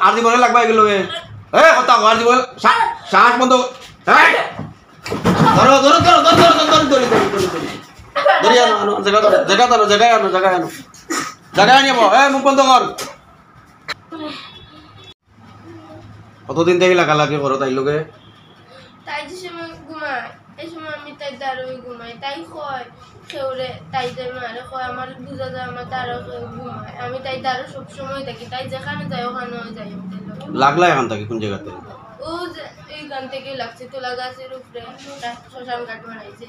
আর জীবনে লাগবে এগুলো এ কথা আর জীবন শ্বাস বন্ধ ধরো ধরো ধরো ধরো ধরো ধরো ধরো ধরি আনো জায়গায় আনিব মুখ বন্ধ কর কতদিন থেকে লাগালাগি করো তাই লোকে তাই যে সময় ঘুমায় এই সময় আমি তাই দাঁড়োই ঘুমাই তাই কয় খেউরে তাই তাই মারে কয় আমার বুঝা যায় আমার দাঁড়ো ঘুমায় আমি তাই দাঁড়ো সব সময় থাকি তাই যেখানে যাই ওখানেও যাই লাগলা এখান থেকে কোন জায়গাতে ও এইখান থেকে লাগছে তোলা গাছের উপরে শ্মশান ঘাট বানাইছে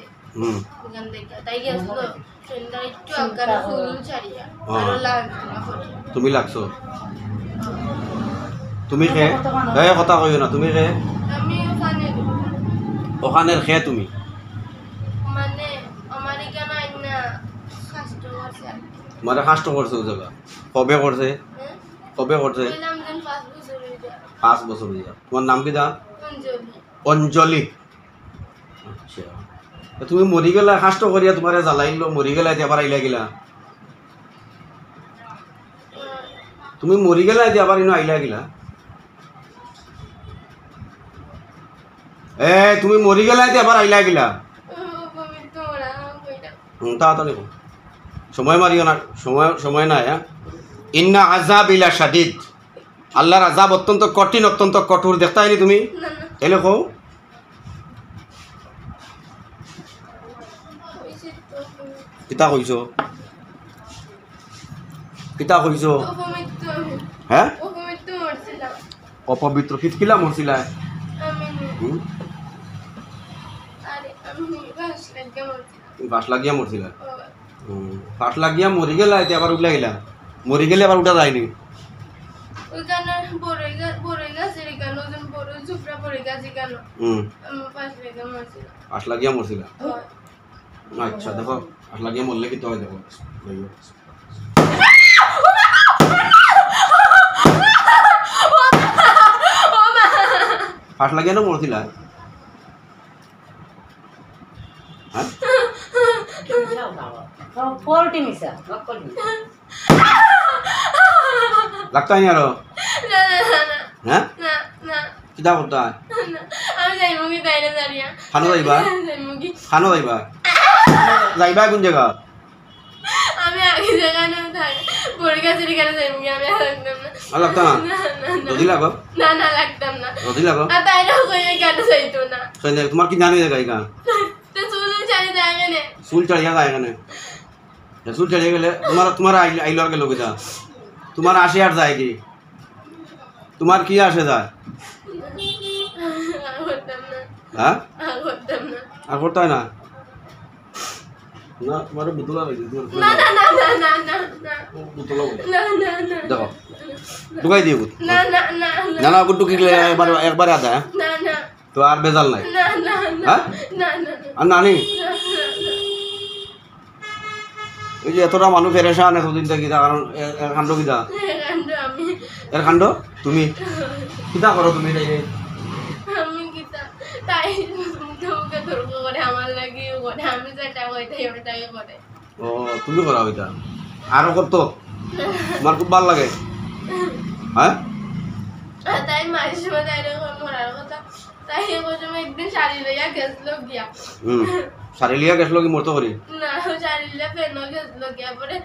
ওখান থেকে তাই গেছিল সন্ধ্যা একটু আগার ফুল ছাড়িয়া আরো লাগছে না তুমি লাগছো তুমি খে কথা কইও না তুমি খে আমি ওখানের খে তুমি মানে আমার এখানে আইনা কষ্ট করছে মানে কষ্ট করছে ও জায়গা কবে করছে 5 বছর 5 বছর হয়ে যায় তোমার নাম কি দা অঞ্জলি আচ্ছা তুমি মরি গেলা কষ্ট করিয়া তোমারে জ্বালাইলো মরি গেলা এতিয়া আবার আইলা গেলা তুমি মরি গেলা এতিয়া আবার ইনো আইলা গেলা তুমি মরি গেলা এতিয়া আবার আইলা গেলা তাড়াতাড়ি সময় মারিও না সময় নাই ইন্না আযাব ইলা শাদীদ আল্লাহর আযাব অত্যন্ত কঠিন অত্যন্ত কঠোর দেখতাইনি তুমি এলে কও কিতা কইছো হ্যাঁ অপবিত্র কিতকিলা মরছিলা বাস লাগিয়া মরছিলা বাস লাগিয়া মরি গেলা এতিয়া আবার উঠলা গেলা মরি গেলে আবার উঠা যায়নি বাস লাগিয়া মরছিলা আচ্ছা দেখো বাস লাগিয়া মরলে কি তো হয় দেখো বাস লাগিয়া না মরছিলা লাগতা নি আরো হ্যাঁ কিতা করতা খানো যাইবা যাইবা কোন জায়গা আমি আগে জায়গায় পরীক্ষার কেন যাইমুগি আমি আর লাগতা না যদি লাগো না লাগতাম না যদি লাগো আর তাইরাও কইয়া কেন যাইতো না তোমার কি জানি জায়গা ইকা তো চুল ছাড়ি যায় কেনে চুল ছাড়িয়া যায় কেনে চুল ছাড়িয়ে গেলে তোমার আইলো আর গেল কিতা তোমার আসে আর যায় কি তোমার কি আসে যায় হ্যাঁ আর করতে হয় না না তোমার বুতলা লাগে দেখো ঢুকাই দিয়ে না গুট্টু কিনলে একবারে আদা তো আর বেজাল নাই হ্যাঁ আর নানি এই যে এতটা মানুষ পেরেশান এতদিন থেকে কারণ এর কাণ্ড কিতা এর কাণ্ড তুমি কিতা করো তুমি তাই মুখে তর্ক করে আমার লাগি করে আমি যেটা কইতাই ওটাই করে ও তুমি করা ওইটা আরো করতো তোমার খুব ভালো লাগে হ্যাঁ তাই মাঝে সময় তাই মরার কথা তাই একদিন শাড়ি লইয়া গেছিল গিয়া শাড়ি লিয়া গেছিল কি মরতো করি না শাড়ি লিয়া পেনো গেছিল গিয়া পরে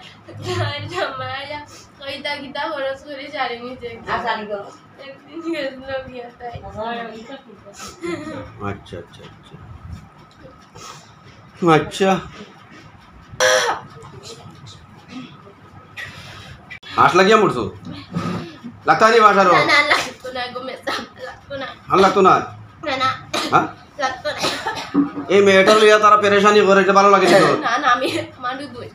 জামাইয়া কইতা কিতা খরচ করে শাড়ি নিতে একদিন গেছিল গিয়া তাই আচ্ছা আচ্ছা হাঁস লাগিয়া মরছো লাগতা নি বাসার না লাগতো না গো মেসা লাগতো না আর লাগতো না না হ্যাঁ লাগতো না এই মেয়েটা লইয়া তারা পেরেশানি করে এটা ভালো লাগে না আমি মানুষ দুই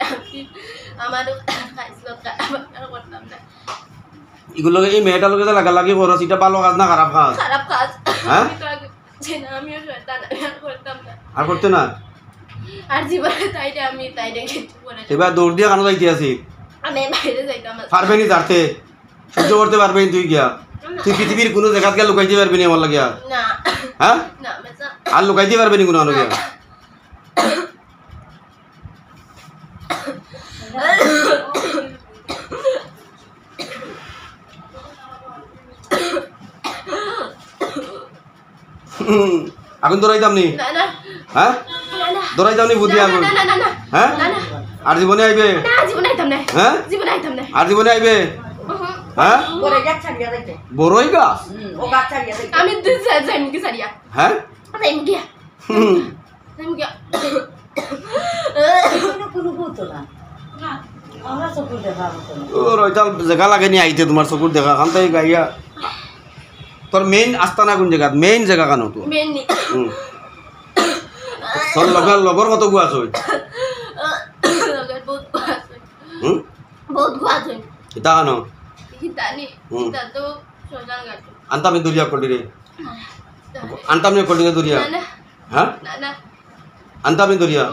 আমারও খাইছিল করতাম না এগুলো এই মেয়েটা লোকে লাগালাগি করো সেটা ভালো কাজ না খারাপ কাজ হ্যাঁ আমিও শয়তান আর করতাম না আর করতে না আর জীবনে তাইটা আমি তাইটা কিছু করে এবার দৌড় দিয়ে কেন যাইতে আছি আমি বাইরে যাইতাম পারবে নি যাতে সহ্য করতে পারবে তুই গিয়া তুই পৃথিবীর কোনো জায়গা গিয়া লুকাইতে পারবি না আমার লাগিয়া না হ্যাঁ না আর লুকাইতে পারবে নি কোনো গিয়া আগুন ধরাইতাম নি না না হ্যাঁ না ধরাইতাম নি বুদ্ধি আগুন না না না না হ্যাঁ না না আর জীবনে আইবে না জীবন আইতাম না হ্যাঁ জীবন আইতাম না আর জীবনে আইবে হ্যাঁ করে গাছ ছাড়িয়া যাইতে বড়ই গাছ ও গাছ ছাড়িয়া যাইতে আমি যাই মুখে সারিয়া হ্যাঁ যাই মুখে যাই মুখে কোনো হতো না আমরা চকুর দেখা হতো না ও রইতাল জায়গা লাগে নি আইতে তোমার চকুর দেখা খান তাই গাইয়া তোর মেইন আস্তানা কোন জায়গা মেইন জায়গা কানো তো মেনি তোর লগর কত গু আছে লগর বহুত গাছ হুম বহুত গাছ এটা কানো হিতানি হিতা তো সোনাল গাছ আনতাম নি দরিয়া কলি রে আনতাম নি কলি দরিয়া না হ্যাঁ না না আনতাম নি দরিয়া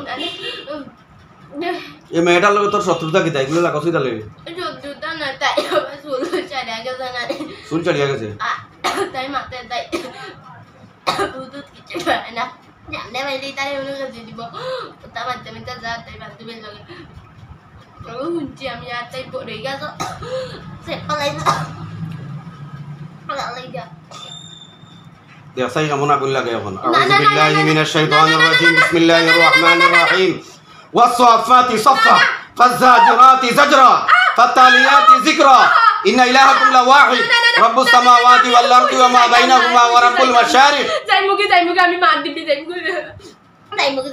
না এই মেয়েটার লগে তোর শত্রুতা কিতা এগুলো লাগাছই তালে জুতা না তাই আবার চুল চাড়িয়া গেছে না চুল চড়িয়া গেছে তাই মাথায় তাই দুধ কিছু পারে না জানলে বাইরে তাই মনে কাছে দিব তা মাধ্যমে তা যা তাই বান্ধবীর লগে শুনছি আমি আর তাই পড়ে গেছ সে পালাই না পালাই যা দেখাই কামনা করি লাগে এখন আউযু বিল্লাহি মিনাশ শাইতানির রাজিম বিসমিল্লাহির রহমানির রহিম ওয়াস-সাফাতি সাফা ফাজ-জাজিরাতি জাজরা ফাত-তালিয়াতি যিকরা ইন্না ইলাহাকুম লাওয়াহিদ রাব্বুস সামাওয়াতি ওয়াল আরদি ওয়া মা বাইনাহুমা ওয়া রাব্বুল মাশারিক যাই মুখে আমি মার দিবি যাই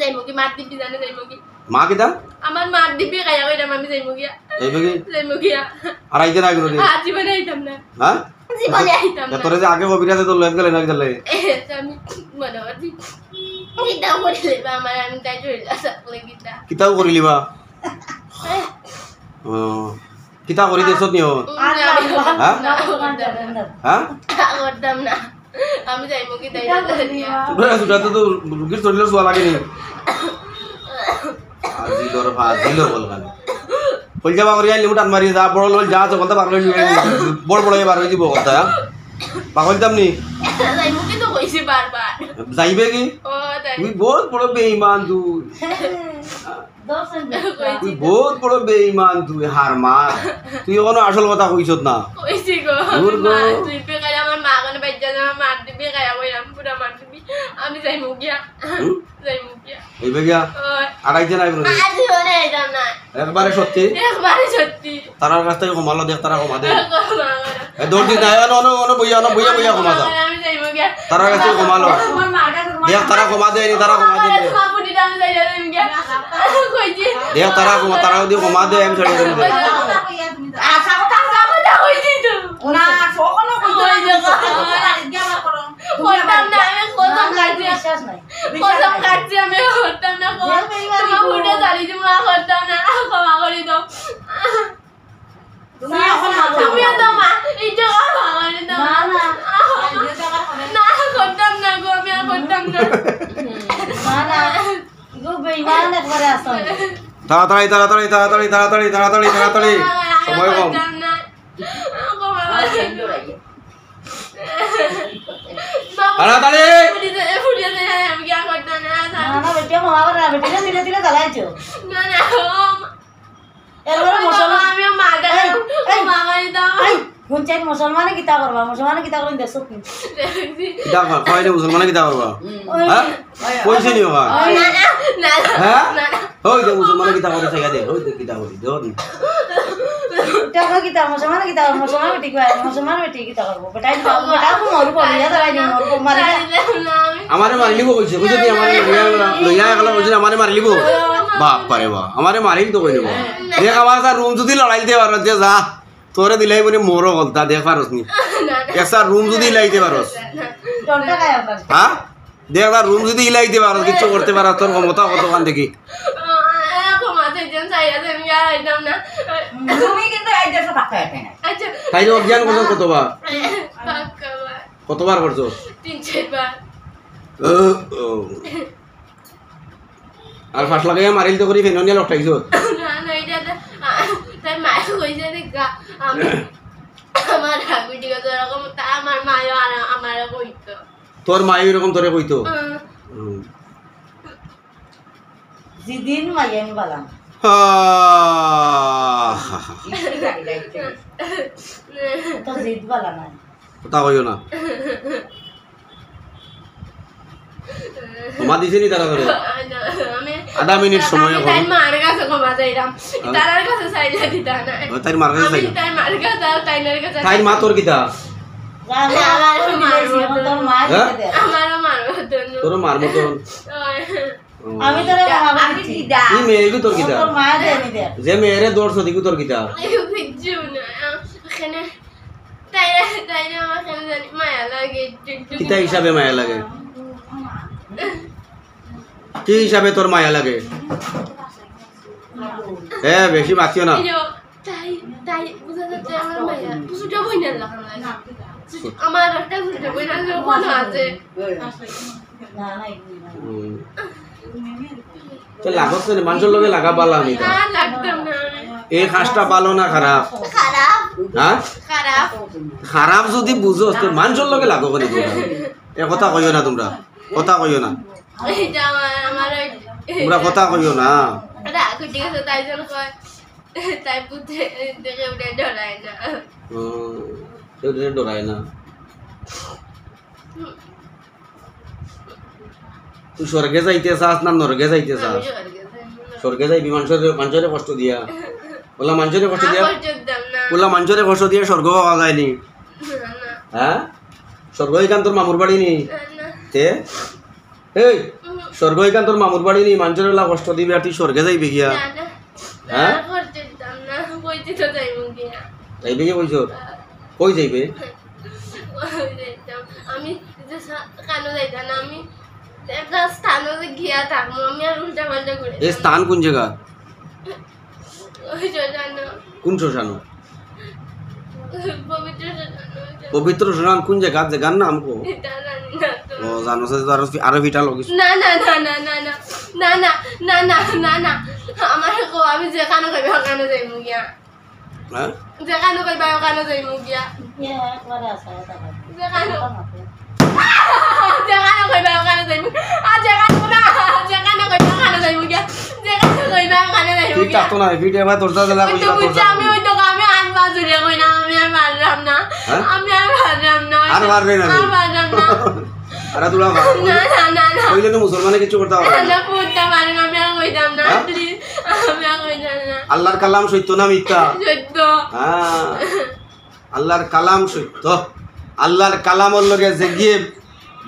মুখে মার দিবি জানে যাই মুখে মা কিতা আমার মার দিবি কায়া কইরা আমি যাই মুখে যাই মুখে আর আইতে না গুলো জীবনে আইতাম না হ্যাঁ জীবনে আইতাম না তোরে যে আগে কবিরাজে তো লয়ে গেলে না গেলে আমি মনে করছি গীতা করিলে বা আমার আমি তাই চলে আসলে গীতা কিতাও করিলিবা ও কিতা করি দেছত নিও হ্যাঁ হ্যাঁ করতাম না আমি যাই মুখে তাই তোরা সুটাতে তো রুগীর শরীরের সোয়া লাগে নি আজিলো বল খালি কই যাবা করি আইলি উঠান মারি যা বড় লল যা আছে বলতে পারলো বড় বড় এবার হই দিব কথা পাগলতাম নি যাই মুখে তো কইছি বারবার যাইবে কি ও তাই তুই বহুত বড় বেঈমান তুই তুই বহুত বড় বেঈমান তুই হার মার তুই কোনো আসল কথা কইছত না কইছি গো দূর গো। তুই পে কাই আমার মা কোন বাইজা না মার দিবি কাই কইরাম পুরা মার দিবি আমি যাই মুখিয়া যাই মুখিয়া এইবে গিয়া ওই আড়াইতে নাই বলে আজ ওরে আইতাম না একবারে সত্যি একবারে সত্যি তারার কাছ থেকে কমালো দেখ তারা কমা দে এই দৌড় দিন আয় না না বইয়া কমা দাও আমি যাই মুখিয়া তারার কাছ থেকে কমালো তোমার মার কাছে দেখ তারা কমা দেয়নি তারা কমা দে মাপুটি দাম যাই যাই মুখিয়া কইছি দেখ তারা দিয়ে কমা দে আমি ছড়িয়ে দেব আশা কথা কথা কইছি তো না সকলো কইতো করতাম না আমি কসম কাটছি বিশ্বাস নাই কসম কাটছি আমি করতাম না তোমার ফুটে চালি তুমি করতাম না ক্ষমা করে দাও তুমি এখন তুমি তো মা এই যে ক্ষমা করে দাও না না না করতাম না গো আমি আর করতাম না না না গো বেঈমান একবারে আসো তাড়াতাড়ি সময় কম করতাম না ক্ষমা করে দাও তাড়াতাড়ি ফুটে যায় আমি কি আর করতাম না না না বেটিয়া মামার না বেটিয়া ধীরে ধীরে জ্বালাইছো না না এরপরে মুসলমান আমি মাগা মাগাই দাও এই পঞ্চায়েত মুসলমানে কিতা করবা মুসলমানে কিতা করেন দেখছো কি কিতা কয় মুসলমানে কিতা করবা হ্যাঁ কইছে নি বাবা না না না হ্যাঁ না ওই যে মুসলমানে কিতা করে চাইয়া দে ওই যে কিতা করি দেও টাকা কিতা মুসলমানে কিতা করবা মুসলমান বেটি কয় মুসলমান বেটি কিতা করবো বেটাই বেটা কো মরু পড়িয়া দাঁড়াই নি মরু মারি আমারে মারি লিব কইছে বুঝছ নি আমারে লইয়া গেল বুঝছ আমারে মারি লিব বাপ পারে বা আমারে মারি তো কই নেব দেখ আমার স্যার রুম যদি লড়াই দিতে পারো যে যা তোরে দিলাই বলে মোরো গলতা দেখ পারস নি একটা রুম যদি লাইতে পারস টনটা খায় আপনার হ্যাঁ দেখ না রুম যদি ইলাইতে পারস কিছু করতে পারস তোর ক্ষমতা কতখান দেখি তুমি কিন্তু এই দেশে থাকতে পারবে না তাই অজ্ঞান করছো কতবার করছো আর ফাঁস লাগাইয়া মারিল তো করি ফেননিয়া লটাইছো তোর মা এরকম তোরে কইতো যেদিন মাইয়ানি বালাম তো জিদ বালা নাই কথা কইও না ক্ষমা দিছে নি তারা করে আমি আধা মিনিট সময় তাই মার কাছে ক্ষমা চাইলাম তার কাছে চাইলে দিতা না তাই মার কাছে চাই তাই মার কাছে তাইনের কাছে তাই মা তোর কিতা আমারও মারবো তোর মার মতন আমি তোরে আমি দিদা কি মেয়ে তোর কিতা তোর মায়া দেনি দে যে মেয়েরে দৌড়ছ দিকু তোর কিতা বুঝছো না এখানে তাই আমার এখানে জানি মায়া লাগে কিতা হিসাবে মায়া লাগে কি হিসাবে তোর মায়া লাগে হ্যাঁ বেশি বাঁচিও না তাই তাই বুঝা যাচ্ছে আমার মায়া দুটো বইনার লাগা আমার একটা দুটো বইনার কোন আছে না না তো লাগছ না মানুষের লগে লাগা বালা নি তা না লাগতাম না এই কাজটা ভালো না খারাপ খারাপ হ্যাঁ খারাপ খারাপ যদি বুঝো তো মানুষের লগে লাগো করে তোমরা এ কথা কইও না তোমরা কথা কইও না এইটা আমার তোমরা কথা কইও না রাগ উঠে গেছে তাই জন্য কয় তাই বুঝে দেখে উঠে ডরায় না কেউ ডরায় না তুই স্বর্গে যাইতে চাস না নরকে যাইতে চাস স্বর্গে যাইবি মানুষের কষ্ট দিয়া বলা মানুষের কষ্ট দিয়া বলা মানুষের কষ্ট দিয়া স্বর্গ পাওয়া যায়নি হ্যাঁ স্বর্গ এখান তোর মামুর বাড়ি নি তে এই স্বর্গ এখান তোর মামুর বাড়ি নি মানুষের কষ্ট দিবি আর তুই স্বর্গে যাইবি গিয়া হ্যাঁ যাইবে কি কইছ কই যাইবে আমি কেন যাইতাম না আমি একটা স্থানে গিয়া থাকবো আমি আর উল্টা পাল্টা করে এই স্থান কোন জায়গা ওই জানো কোন শ্মশান পবিত্র পবিত্র শ্মশান কোন জায়গা জায়গার নাম কো ও জানো সে তো আরো ভিটা লগিস না না না না না না না না না না না না আমার কো আমি যেখানে কইবে ওখানে যাইমু গিয়া হ্যাঁ যেখানে কইবে ওখানে যাইমু গিয়া ইয়া করে আছে এটা যেখানে যেখানে কইবে ওখানে যাইমু আর যেখানে না যেখানে কইবে ওখানে যাইমু গিয়া যেখানে কইবে ওখানে যাইমু ঠিক গিয়া তো না ভিডিও ভাই তোরটা জেলা কইলা তো বুঝছি আমি ওই তো আমি আর বাজুরে কই না আমি আর পারলাম না আমি আর পারলাম না আর পারবে না আর পারলাম না আরে তুলা না না না না কইলে তো মুসলমানে কিছু করতে পারবে না না পুত্তা মারেন আমি আর কইতাম না প্লিজ আমি আর কইতাম না আল্লাহর কালাম সত্য না মিথ্যা সত্য হ্যাঁ আল্লাহর কালাম সত্য আল্লাহর কালামর লগে যে গিয়ে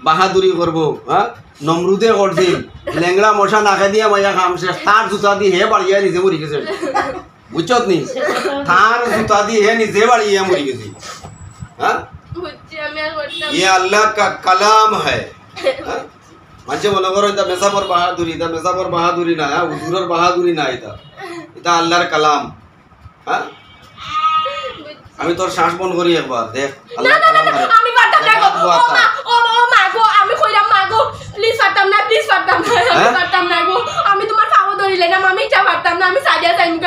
বাহাদুরি করব হ্যাঁ নমরুদে করছিল লেংড়া মশা নাকে দিয়া মাইয়া খাম শেষ তার জুতা দিয়ে হে বাড়িয়া নিজে মরি গেছে বুঝছত নি তার জুতা দিয়ে হে নিজে বাড়িয়া মরি গেছে হ্যাঁ বুঝছি আমি আর করতাম ये अल्लाह का कलाम है म्हणजे মনে করো এটা মেসাবর বাহাদুরি না হুজুরের বাহাদুরি না এটা আল্লাহর কালাম হ্যাঁ আমি তোর শ্বাস বন্ধ করি একবার দেখ না না না আমি পারতাম না গো ও মা গো আমি কইলাম মা গো প্লিজ পারতাম না আমি পারতাম না গো আমি তোমার খাওয়া ধরিলে না আমি এটা পারতাম না আমি সাজিয়া যাইনি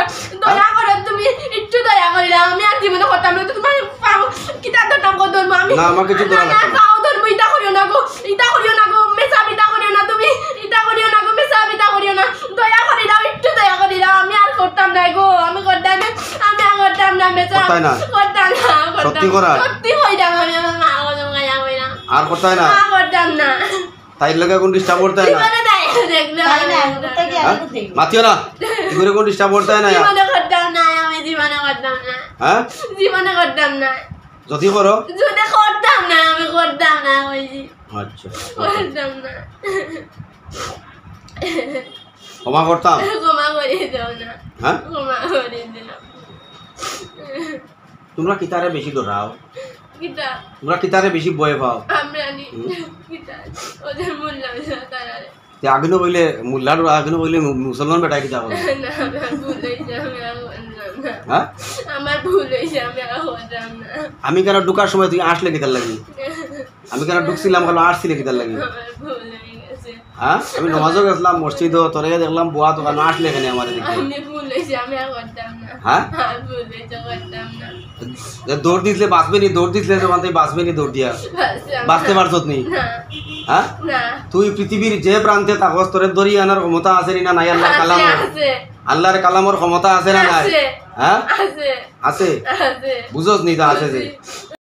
দয়া করে তুমি একটু দয়া করিলা আমি আর জীবনে করতাম না তোমার কিতা ধরতাম কো ধরবো আমি না আমাকে কিছু ধরা লাগবে না খাওয়া ধরবো এটা করিও না গো মেসা বিটা করিও না তুমি এটা করিও না গো মেসা বিটা করিও না দয়া করে দাও একটু দয়া করে দাও আমি আর করতাম না গো আমি করতাম না আমি আর করতাম না মেসা করতাম না সত্যি করা সত্যি কইতাম আমি আমার মা কথা গায়া কই না আর করতাই না করতাম না তাই লাগে কোন ডিস্টার্ব করতে না জীবনে তাই দেখলে তাই না করতে কি আর করতে মাতিও না ইগরে কোন ডিস্টার্ব করতে না জীবনে করতাম না আমি জীবনে করতাম না হ্যাঁ জীবনে করতাম না যদি করো যদি করতাম না আমি করতাম না কইছি আচ্ছা করতাম না ক্ষমা করতাম ক্ষমা করে দাও না হ্যাঁ ক্ষমা করে দাও তোমরা কিতারে বেশি ডরাও কিতা তোমরা কিতারে বেশি ভয় পাও আমরা নি কিতা ওদের মূল্য তারা তে আগুন বইলে মুল্লার আগুন বইলে মুসলমান বেটা কিতা বলে না আমার ভুল হয়েছে আমি আর করলাম না হ্যাঁ আমার ভুল হয়েছে আমি আর করলাম না আমি কেন ঢুকার সময় তুই আসলে কিতার লাগি আমি কেন ঢুকছিলাম কেন আসছিলে কিতার লাগি আমার ভুল হয়ে গেছে হ্যাঁ আমি নমাজও গেছিলাম মসজিদও তোরে দেখলাম বুয়া তো কেন আসলে এখানে আমার দিকে আমি ভুল হয়েছে আমি আর করতাম না হ্যাঁ আর ভুল হয়েছে করতাম না দৌড় দিছিলে বাঁচবে নি দৌড় দিছিলে তোমার তুই বাঁচবে নি দৌড় দিয়া বাঁচতে পারছত নি না হ্যাঁ না তুই পৃথিবীর যে প্রান্তে থাকস তোরে দড়ি আনার ক্ষমতা আছে না নাই আল্লাহর কালাম আছে আল্লাহর কালামর ক্ষমতা আছে না নাই আছে হ্যাঁ আছে আছে আছে বুঝোস নি তা আছে যে